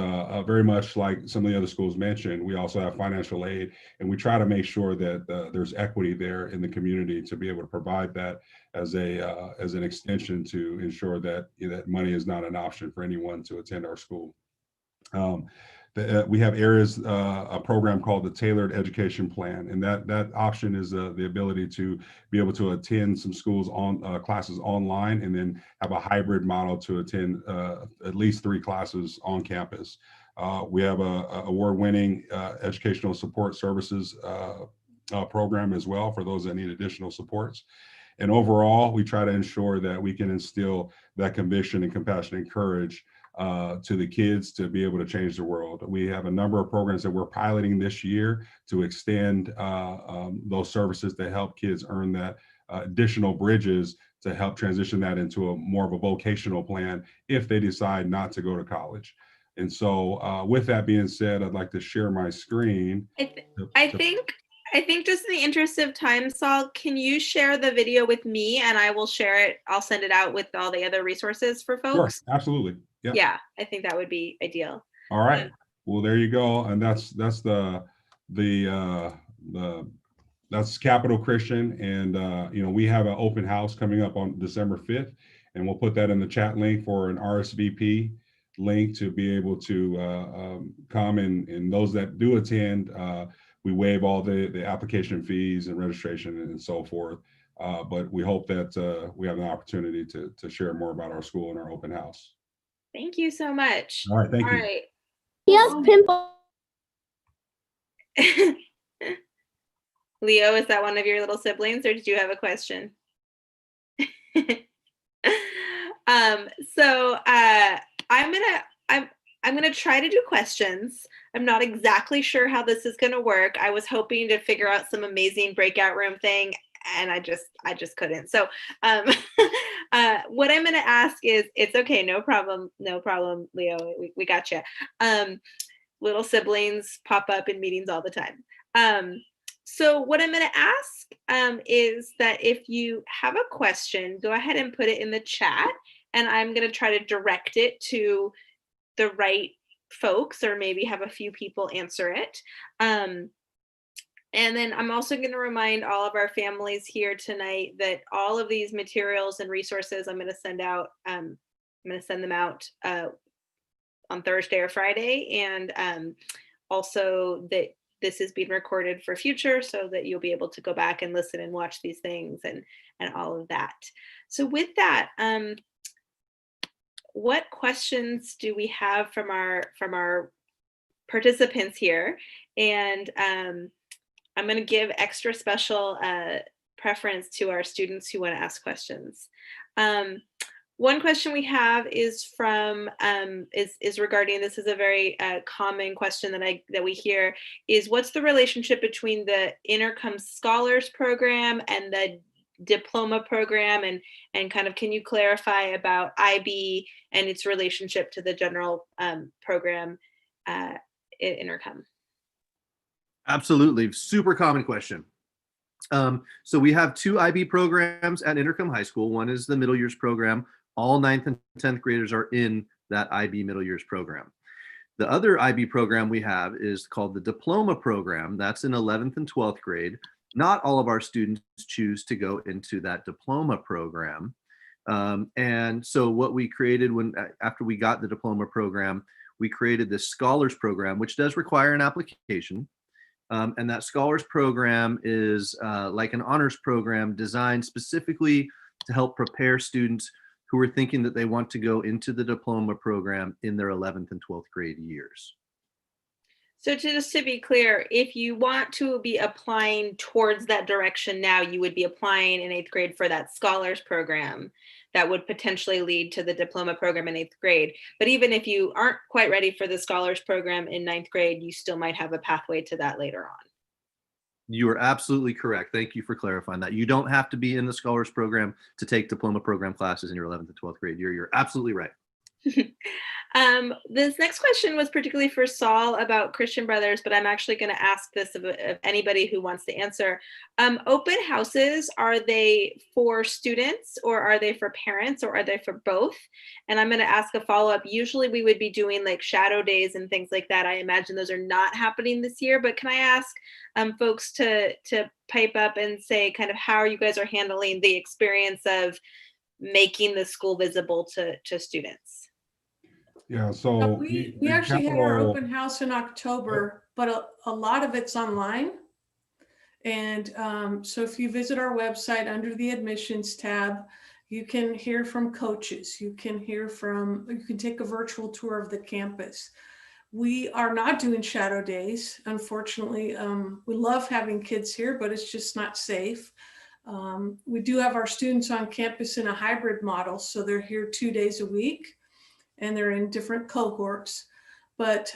Speaker 10: very much like some of the other schools mentioned, we also have financial aid, and we try to make sure that there's equity there in the community to be able to provide that as an extension to ensure that that money is not an option for anyone to attend our school. We have areas, a program called the Tailored Education Plan, and that option is the ability to be able to attend some schools classes online, and then have a hybrid model to attend at least 3 classes on campus. We have a award-winning educational support services program as well for those that need additional supports. And overall, we try to ensure that we can instill that conviction and compassion and courage to the kids to be able to change the world. We have a number of programs that we're piloting this year to extend those services to help kids earn that additional bridges to help transition that into a more of a vocational plan if they decide not to go to college. And so with that being said, I'd like to share my screen.
Speaker 1: I think just in the interest of time, Saul, can you share the video with me and I will share it. I'll send it out with all the other resources for folks.
Speaker 10: Sure, absolutely. Yep.
Speaker 1: Yeah, I think that would be ideal.
Speaker 10: All right. Well, there you go. And that's Capital Christian. And, we have an open house coming up on December 5th, and we'll put that in the chat link for an RSVP link to be able to come. And those that do attend, we waive all the application fees and registration and so forth. But we hope that we have an opportunity to share more about our school and our open house.
Speaker 1: Thank you so much.
Speaker 10: All right, thank you.
Speaker 1: All right.
Speaker 11: Yes, pimple.
Speaker 1: Leo, is that one of your little siblings, or did you have a question? I'm gonna try to do questions. I'm not exactly sure how this is gonna work. I was hoping to figure out some amazing breakout room thing, and I just couldn't. So what I'm going to ask is, it's okay, no problem, Leo, we got you. Little siblings pop up in meetings all the time. So what I'm going to ask is that if you have a question, go ahead and put it in the chat, and I'm going to try to direct it to the right folks, or maybe have a few people answer it. And then I'm also going to remind all of our families here tonight that all of these materials and resources I'm going to send out, I'm going to send them out on Thursday or Friday. And also that this is being recorded for future, so that you'll be able to go back and listen and watch these things and all of that. So with that, what questions do we have from our participants here? And I'm going to give extra special preference to our students who want to ask questions. One question we have is from is regarding, this is a very common question that we hear, is what's the relationship between the Intercom Scholars Program and the Diploma program, and kind of, can you clarify about IB and its relationship to the general program at Intercom?
Speaker 6: Absolutely. Super common question. So we have 2 IB programs at Intercom High School. One is the middle years program. All 9th and 10th graders are in that IB middle years program. The other IB program we have is called the Diploma program. That's in 11th and 12th grade. Not all of our students choose to go into that Diploma program. And so what we created after we got the Diploma program, we created this Scholars Program, which does require an application. And that Scholars Program is like an honors program designed specifically to help prepare students who are thinking that they want to go into the Diploma program in their 11th and 12th grade years.
Speaker 1: So just to be clear, if you want to be applying towards that direction now, you would be applying in 8th grade for that Scholars Program that would potentially lead to the Diploma program in 8th grade. But even if you aren't quite ready for the Scholars Program in 9th grade, you still might have a pathway to that later on.
Speaker 6: You are absolutely correct. Thank you for clarifying that. You don't have to be in the Scholars Program to take Diploma program classes in your 11th and 12th grade year. You're absolutely right.
Speaker 1: This next question was particularly for Saul about Christian Brothers, but I'm actually going to ask this of anybody who wants to answer. Open houses, are they for students or are they for parents or are they for both? And I'm going to ask a follow-up. Usually we would be doing like shadow days and things like that. I imagine those are not happening this year, but can I ask folks to pipe up and say kind of how you guys are handling the experience of making the school visible to students?
Speaker 10: Yeah,
Speaker 8: So
Speaker 10: so
Speaker 8: we
Speaker 10: the
Speaker 8: actually had our
Speaker 10: capital-
Speaker 8: open house in October, but a lot of it's online. And so if you visit our website under the admissions tab, you can hear from coaches. You can take a virtual tour of the campus. We are not doing shadow days, unfortunately. We love having kids here, but it's just not safe. We do have our students on campus in a hybrid model, so they're here 2 days a week, and they're in different cohorts. But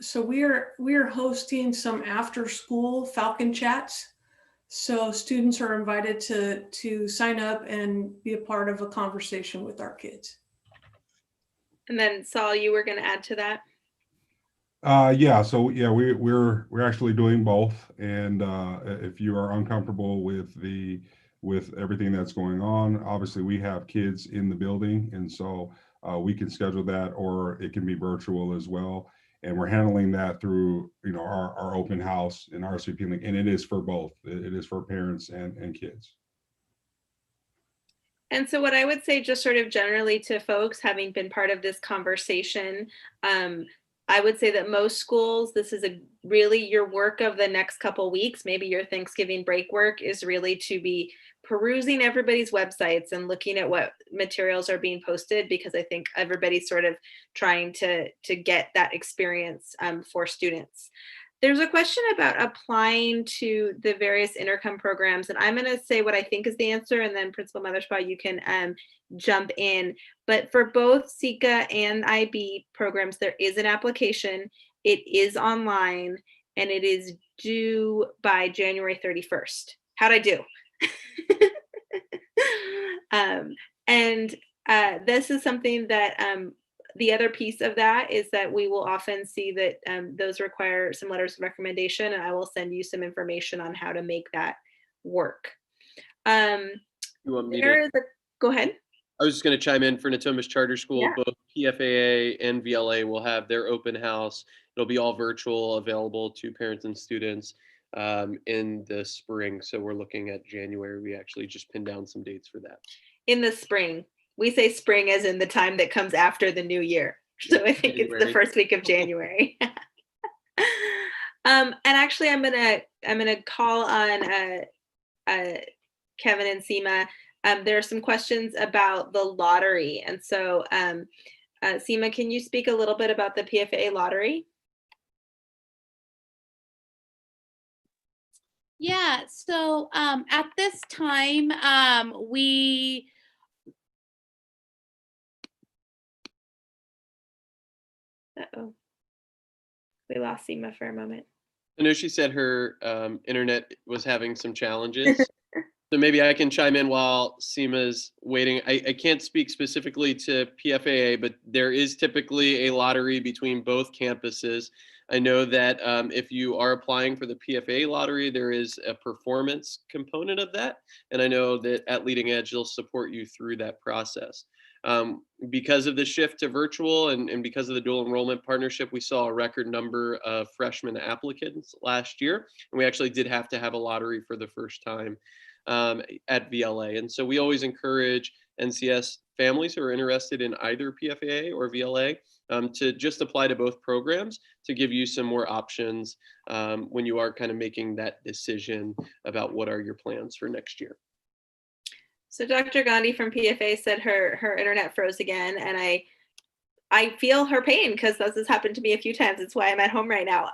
Speaker 8: so we are hosting some after school Falcon chats. So students are invited to sign up and be a part of a conversation with our kids.
Speaker 1: And then Saul, you were going to add to that?
Speaker 10: Yeah, so yeah, we're actually doing both. And if you are uncomfortable with everything that's going on, obviously we have kids in the building, and so we can schedule that, or it can be virtual as well. And we're handling that through, our open house and RSVP link, and it is for both. It is for parents and kids.
Speaker 1: And so what I would say just sort of generally to folks having been part of this conversation, I would say that most schools, this is really your work of the next couple weeks, maybe your Thanksgiving break work is really to be perusing everybody's websites and looking at what materials are being posted, because I think everybody's sort of trying to get that experience for students. There's a question about applying to the various Intercom programs, and I'm going to say what I think is the answer, and then Principal Mothersbaugh, you can jump in. But for both SECA and IB programs, there is an application. It is online, and it is due by January 31st. How'd I do? This is something that the other piece of that is that we will often see that those require some letters of recommendation, and I will send you some information on how to make that work.
Speaker 3: You want me
Speaker 1: Go ahead.
Speaker 3: I was just going to chime in for Natomas Charter School.
Speaker 1: Yeah.
Speaker 3: Both PFAA and VLA will have their open house. It'll be all virtual, available to parents and students in the spring. So we're looking at January. We actually just pinned down some dates for that.
Speaker 1: In the spring. We say spring as in the time that comes after the new year. So I think January. It's the first week of January. And actually, I'm gonna call on Kevin and Seema. There are some questions about the lottery, and so Seema, can you speak a little bit about the PFAA lottery?
Speaker 4: Yeah. So at this time, we.
Speaker 1: Uh-oh. We lost Seema for a moment.
Speaker 3: I know she said her internet was having some challenges. So maybe I can chime in while Seema's waiting. I can't speak specifically to PFAA, but there is typically a lottery between both campuses. I know that if you are applying for the PFAA lottery, there is a performance component of that. And I know that at Leading Edge, they'll support you through that process. Because of the shift to virtual and because of the dual enrollment partnership, we saw a record number of freshman applicants last year. And we actually did have to have a lottery for the first time at VLA. And so we always encourage NCS families who are interested in either PFAA or VLA to just apply to both programs to give you some more options when you are kind of making that decision about what are your plans for next year.
Speaker 1: So Dr. Gandhi from PFA said her internet froze again, and I feel her pain because this has happened to me a few times. It's why I'm at home right now.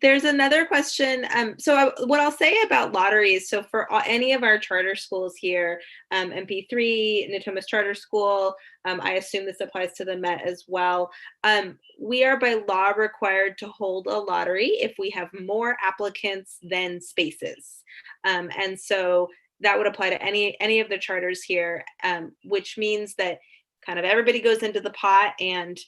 Speaker 1: There's another question. What I'll say about lotteries, so for any of our charter schools here, MP3, Natomas Charter School, I assume this applies to the Met as well. We are by law required to hold a lottery if we have more applicants than spaces. And so that would apply to any of the charters here, which means that kind of everybody goes into the pot and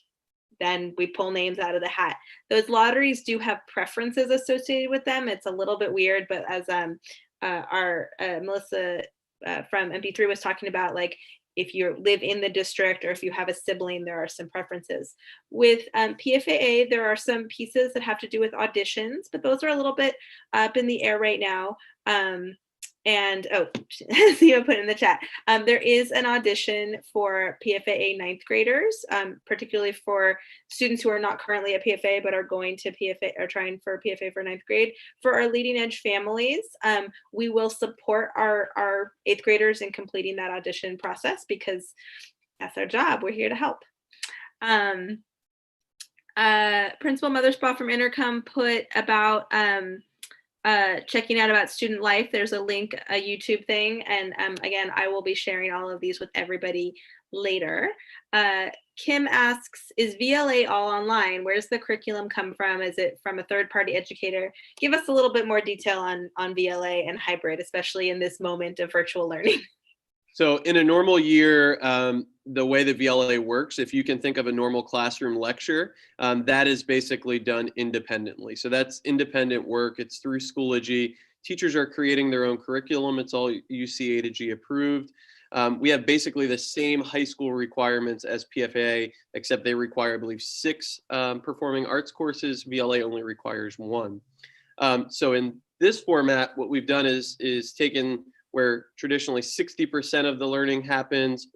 Speaker 1: then we pull names out of the hat. Those lotteries do have preferences associated with them. It's a little bit weird, but as our Melissa from MP3 was talking about, like if you live in the district or if you have a sibling, there are some preferences. With PFAA, there are some pieces that have to do with auditions, but those are a little bit up in the air right now. And Theo put in the chat, there is an audition for PFAA ninth graders, particularly for students who are not currently at PFAA but are going to PFAA or trying for PFAA for ninth grade. For our leading edge families, we will support our eighth graders in completing that audition process because that's our job. We're here to help. Principal Mothersbaugh from Intercom put about checking out about student life. There's a link, a YouTube thing. And again, I will be sharing all of these with everybody later. Kim asks, is VLA all online? Where's the curriculum come from? Is it from a third-party educator? Give us a little bit more detail on VLA and hybrid, especially in this moment of virtual learning.
Speaker 3: So in a normal year, the way the VLA works, if you can think of a normal classroom lecture, that is basically done independently. So that's independent work. It's through Schoology. Teachers are creating their own curriculum. It's all UC A to G approved. We have basically the same high school requirements as PFAA, except they require, I believe, 6 performing arts courses. VLA only requires 1. So in this format, what we've done is taken where traditionally 60% of the learning happens,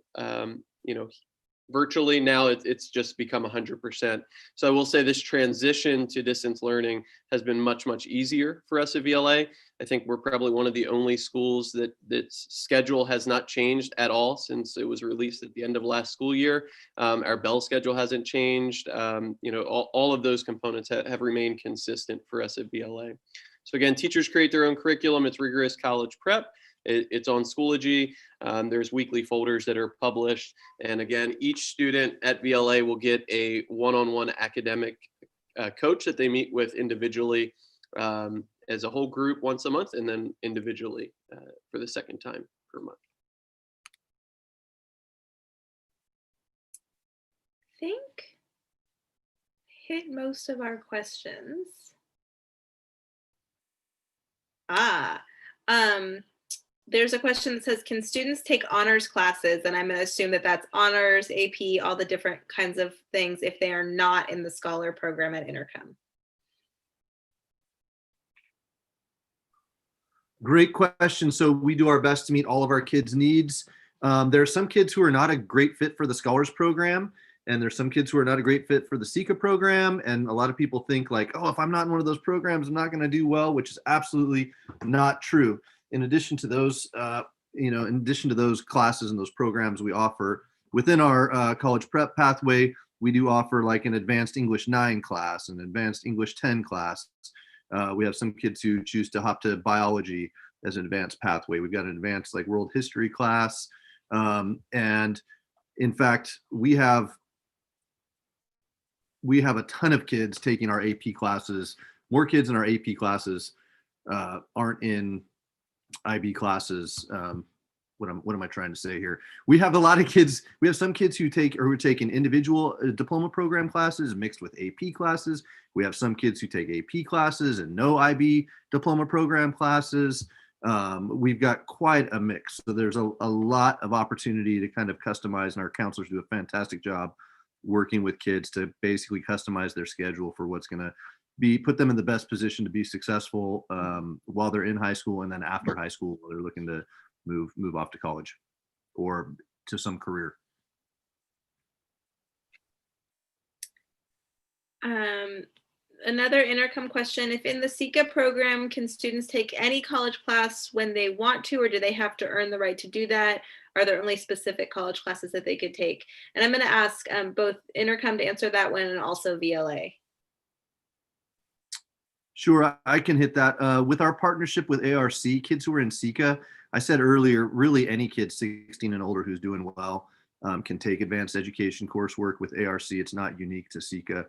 Speaker 3: virtually. Now it's just become 100%. So I will say this transition to distance learning has been much, much easier for us at VLA. I think we're probably one of the only schools that schedule has not changed at all since it was released at the end of last school year. Our bell schedule hasn't changed. All of those components have remained consistent for us at VLA. So again, teachers create their own curriculum. It's rigorous college prep. It's on Schoology. There's weekly folders that are published. And again, each student at VLA will get a one-on-one academic coach that they meet with individually as a whole group once a month, and then individually for the second time per month.
Speaker 1: I think hit most of our questions. There's a question that says, can students take honors classes? And I'm going to assume that that's honors, AP, all the different kinds of things if they are not in the scholar program at Intercom.
Speaker 6: Great question. So we do our best to meet all of our kids' needs. There are some kids who are not a great fit for the scholars program, and there's some kids who are not a great fit for the SECA program. And a lot of people think like, oh, if I'm not in one of those programs, I'm not going to do well, which is absolutely not true. In addition to those, classes and those programs we offer within our college prep pathway, we do offer like an advanced English 9 class, an advanced English 10 class. We have some kids who choose to hop to biology as an advanced pathway. We've got an advanced like world history class. And in fact, we have a ton of kids taking our AP classes. More kids in our AP classes aren't in IB classes. What am I trying to say here? We have a lot of kids. We have some kids who are taking individual diploma program classes mixed with AP classes. We have some kids who take AP classes and no IB diploma program classes. We've got quite a mix. So there's a lot of opportunity to kind of customize, and our counselors do a fantastic job working with kids to basically customize their schedule for what's going to put them in the best position to be successful while they're in high school, and then after high school, while they're looking to move off to college or to some career.
Speaker 1: Another Intercom question, if in the SECA program, can students take any college class when they want to, or do they have to earn the right to do that? Are there only specific college classes that they could take? And I'm going to ask both Intercom to answer that one and also VLA.
Speaker 6: Sure, I can hit that. With our partnership with ARC, kids who are in SECA, I said earlier, really any kid 16 and older who's doing well can take advanced education coursework with ARC. It's not unique to SECA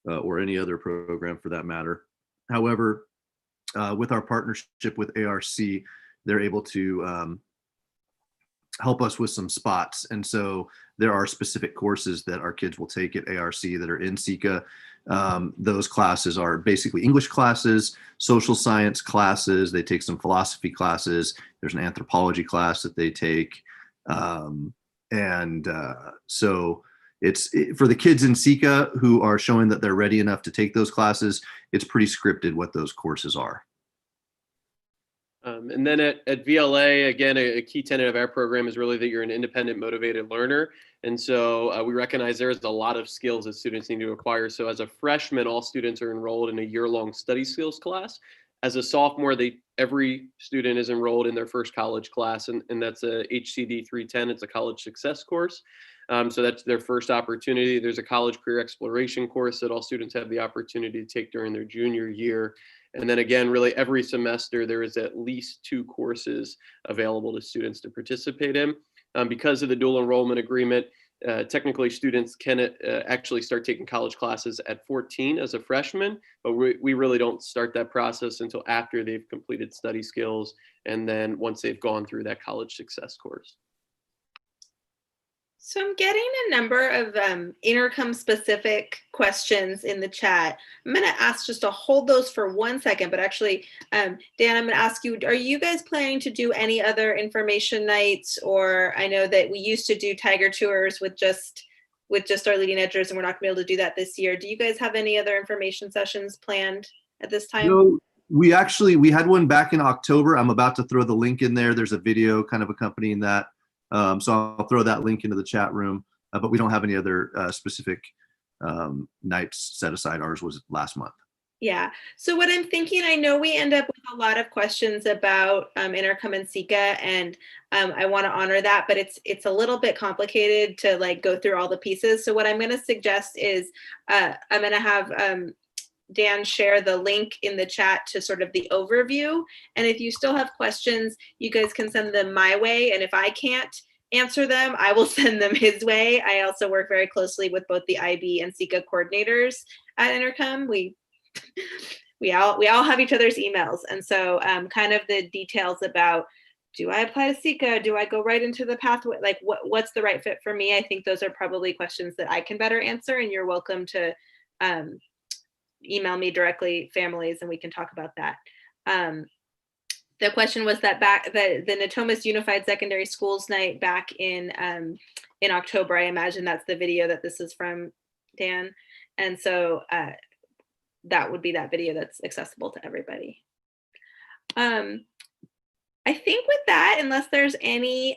Speaker 6: or any other program for that matter. However, with our partnership with ARC, they're able to help us with some spots. And so there are specific courses that our kids will take at ARC that are in SECA. Those classes are basically English classes, social science classes. They take some philosophy classes. There's an anthropology class that they take. So it's for the kids in SECA who are showing that they're ready enough to take those classes. It's pretty scripted what those courses are.
Speaker 3: And then at VLA, again, a key tenet of our program is really that you're an independent, motivated learner. And so we recognize there's a lot of skills that students need to acquire. So as a freshman, all students are enrolled in a year-long study skills class. As a sophomore, every student is enrolled in their first college class, and that's a HCD 310. It's a college success course. So that's their first opportunity. There's a college career exploration course that all students have the opportunity to take during their junior year. And then again, really every semester, there is at least 2 courses available to students to participate in. Because of the dual enrollment agreement, technically students can actually start taking college classes at 14 as a freshman, but we really don't start that process until after they've completed study skills and then once they've gone through that college success course.
Speaker 1: So I'm getting a number of Intercom specific questions in the chat. I'm going to ask just to hold those for 1 second, but actually, Dan, I'm going to ask you, are you guys planning to do any other information nights? Or I know that we used to do Tiger tours with just our leading edgers, and we're not going to be able to do that this year. Do you guys have any other information sessions planned at this time?
Speaker 6: No, we had one back in October. I'm about to throw the link in there. There's a video kind of accompanying that. So I'll throw that link into the chat room, but we don't have any other specific nights set aside. Ours was last month.
Speaker 1: Yeah. So what I'm thinking, I know we end up with a lot of questions about Intercom and SECA, and I want to honor that, but it's a little bit complicated to like go through all the pieces. So what I'm going to suggest is I'm going to have Dan share the link in the chat to sort of the overview. And if you still have questions, you guys can send them my way. And if I can't answer them, I will send them his way. I also work very closely with both the IB and SECA coordinators at Intercom. We all have each other's emails. And so kind of the details about, do I apply to SECA? Do I go right into the pathway? Like what's the right fit for me? I think those are probably questions that I can better answer, and you're welcome to email me directly, families, and we can talk about that. The question was that the Natomas Unified Secondary Schools Night back in October. I imagine that's the video that this is from, Dan. And so that would be that video that's accessible to everybody. I think with that, unless there's any,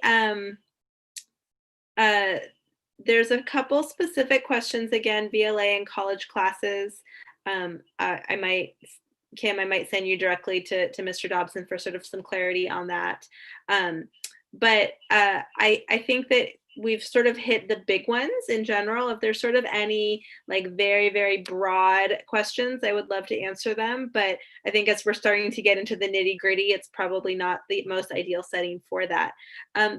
Speaker 1: there's a couple specific questions, again, VLA and college classes. Kim, I might send you directly to Mr. Dobson for sort of some clarity on that. But I think that we've sort of hit the big ones in general. If there's sort of any like very, very broad questions, I would love to answer them. But I think as we're starting to get into the nitty gritty, it's probably not the most ideal setting for that.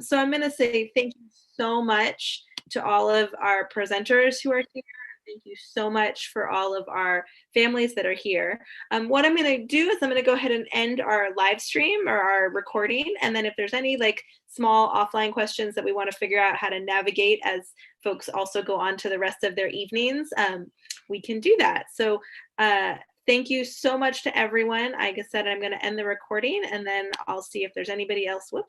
Speaker 1: So I'm going to say thank you so much to all of our presenters who are here. Thank you so much for all of our families that are here. What I'm going to do is I'm going to go ahead and end our live stream or our recording. And then if there's any like small offline questions that we want to figure out how to navigate as folks also go on to the rest of their evenings, we can do that. So thank you so much to everyone. Like I said, I'm going to end the recording, and then I'll see if there's anybody else. Whoops.